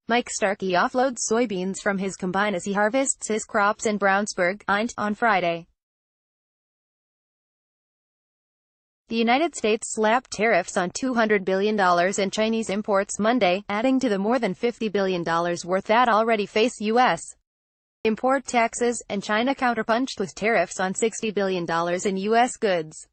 Mike Starkey offloads soybeans from his combine as he harvests his crops in Brownsburg, on Friday. The United States slapped tariffs on $200 billion in Chinese imports Monday, adding to the more than $50 billion worth that already face U.S. import taxes, and China counterpunched with tariffs on $60 billion in U.S. goods.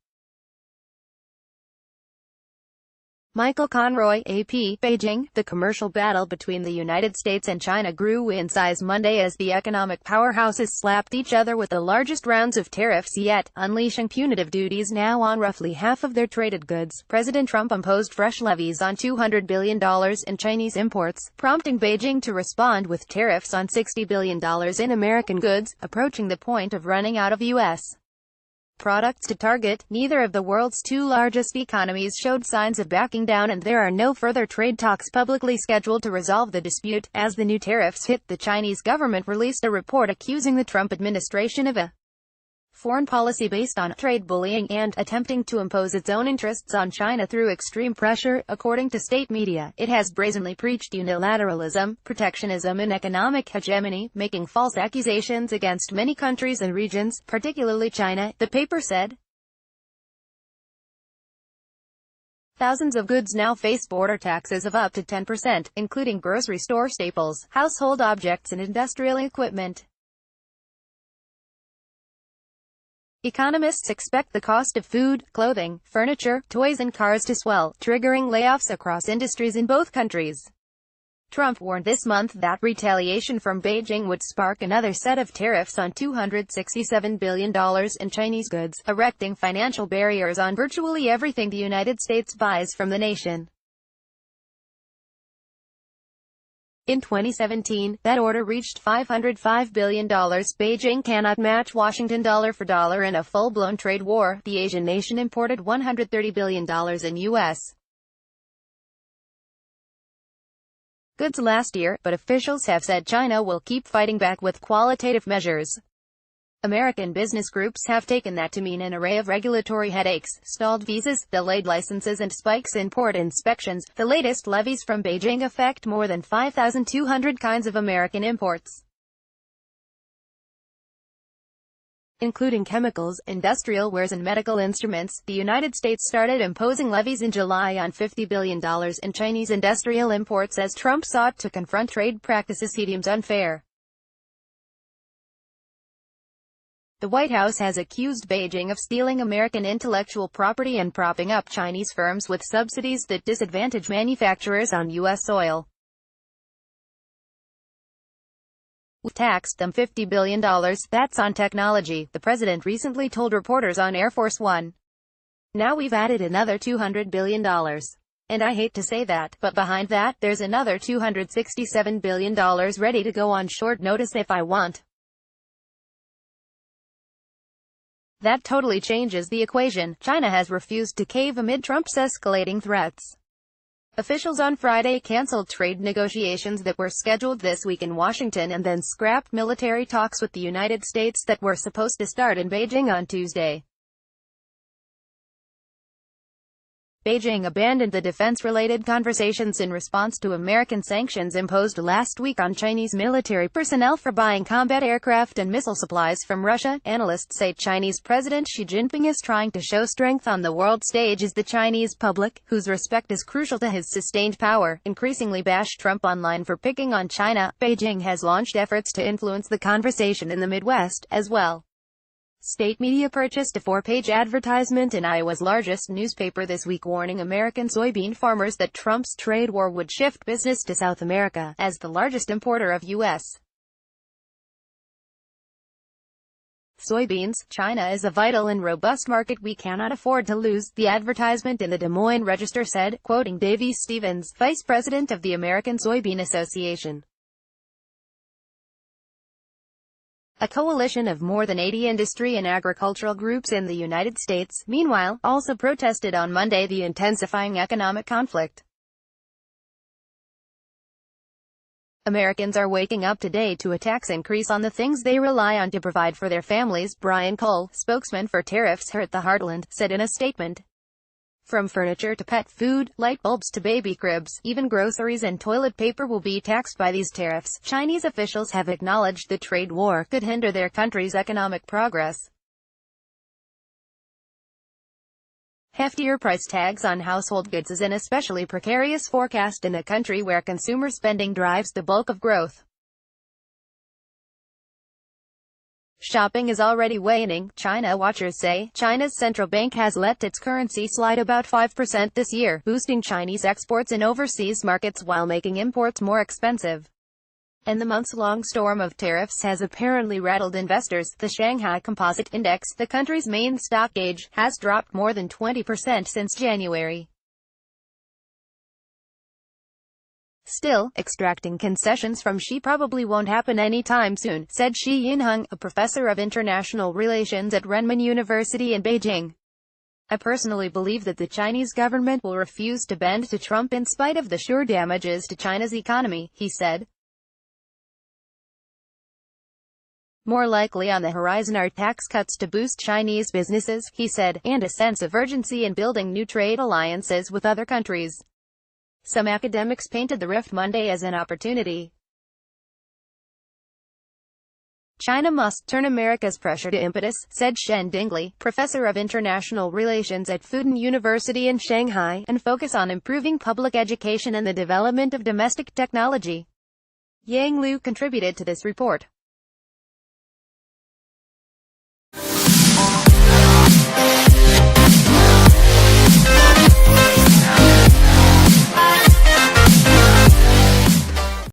Michael Conroy, AP, Beijing. The commercial battle between the United States and China grew in size Monday as the economic powerhouses slapped each other with the largest rounds of tariffs yet, unleashing punitive duties now on roughly half of their traded goods. President Trump imposed fresh levies on $200 billion in Chinese imports, prompting Beijing to respond with tariffs on $60 billion in American goods, approaching the point of running out of U.S. products to target. Neither of the world's two largest economies showed signs of backing down, and there are no further trade talks publicly scheduled to resolve the dispute. As the new tariffs hit, the Chinese government released a report accusing the Trump administration of a foreign policy based on trade bullying and attempting to impose its own interests on China through extreme pressure. According to state media, it has brazenly preached unilateralism, protectionism and economic hegemony, making false accusations against many countries and regions, particularly China, the paper said. Thousands of goods now face border taxes of up to 10%, including grocery store staples, household objects and industrial equipment. Economists expect the cost of food, clothing, furniture, toys and cars to swell, triggering layoffs across industries in both countries. Trump warned this month that retaliation from Beijing would spark another set of tariffs on $267 billion in Chinese goods, erecting financial barriers on virtually everything the United States buys from the nation. In 2017, that order reached $505 billion. Beijing cannot match Washington dollar for dollar in a full-blown trade war. The Asian nation imported $130 billion in U.S. goods last year, but officials have said China will keep fighting back with qualitative measures. American business groups have taken that to mean an array of regulatory headaches, stalled visas, delayed licenses and spikes in port inspections. The latest levies from Beijing affect more than 5,200 kinds of American imports, including chemicals, industrial wares and medical instruments. The United States started imposing levies in July on $50 billion in Chinese industrial imports as Trump sought to confront trade practices he deems unfair. The White House has accused Beijing of stealing American intellectual property and propping up Chinese firms with subsidies that disadvantage manufacturers on U.S. soil. "We've taxed them $50 billion, that's on technology," the president recently told reporters on Air Force One. "Now we've added another $200 billion. And I hate to say that, but behind that, there's another $267 billion ready to go on short notice if I want." That totally changes the equation. China has refused to cave amid Trump's escalating threats. Officials on Friday canceled trade negotiations that were scheduled this week in Washington and then scrapped military talks with the United States that were supposed to start in Beijing on Tuesday. Beijing abandoned the defense-related conversations in response to American sanctions imposed last week on Chinese military personnel for buying combat aircraft and missile supplies from Russia. Analysts say Chinese President Xi Jinping is trying to show strength on the world stage as the Chinese public, whose respect is crucial to his sustained power, increasingly bash Trump online for picking on China. Beijing has launched efforts to influence the conversation in the Midwest, as well. State media purchased a 4-page advertisement in Iowa's largest newspaper this week warning American soybean farmers that Trump's trade war would shift business to South America, as the largest importer of U.S. soybeans. "China is a vital and robust market we cannot afford to lose," the advertisement in the Des Moines Register said, quoting Davy Stevens, vice president of the American Soybean Association. A coalition of more than 80 industry and agricultural groups in the United States, meanwhile, also protested on Monday the intensifying economic conflict. Americans are waking up today to a tax increase on the things they rely on to provide for their families, Brian Cole, spokesman for Tariffs Hurt the Heartland, said in a statement. From furniture to pet food, light bulbs to baby cribs, even groceries and toilet paper will be taxed by these tariffs. Chinese officials have acknowledged the trade war could hinder their country's economic progress. Heftier price tags on household goods is an especially precarious forecast in a country where consumer spending drives the bulk of growth. Shopping is already waning, China watchers say. China's central bank has let its currency slide about 5% this year, boosting Chinese exports in overseas markets while making imports more expensive. And the months-long storm of tariffs has apparently rattled investors. The Shanghai Composite Index, the country's main stock gauge, has dropped more than 20% since January. Still, extracting concessions from Xi probably won't happen anytime soon, said Shi Yinheng, a professor of international relations at Renmin University in Beijing. I personally believe that the Chinese government will refuse to bend to Trump in spite of the sure damages to China's economy, he said. More likely on the horizon are tax cuts to boost Chinese businesses, he said, and a sense of urgency in building new trade alliances with other countries. Some academics painted the rift Monday as an opportunity. China must turn America's pressure to impetus, said Shen Dingley, professor of international relations at Fudan University in Shanghai, and focus on improving public education and the development of domestic technology. Yang Liu contributed to this report.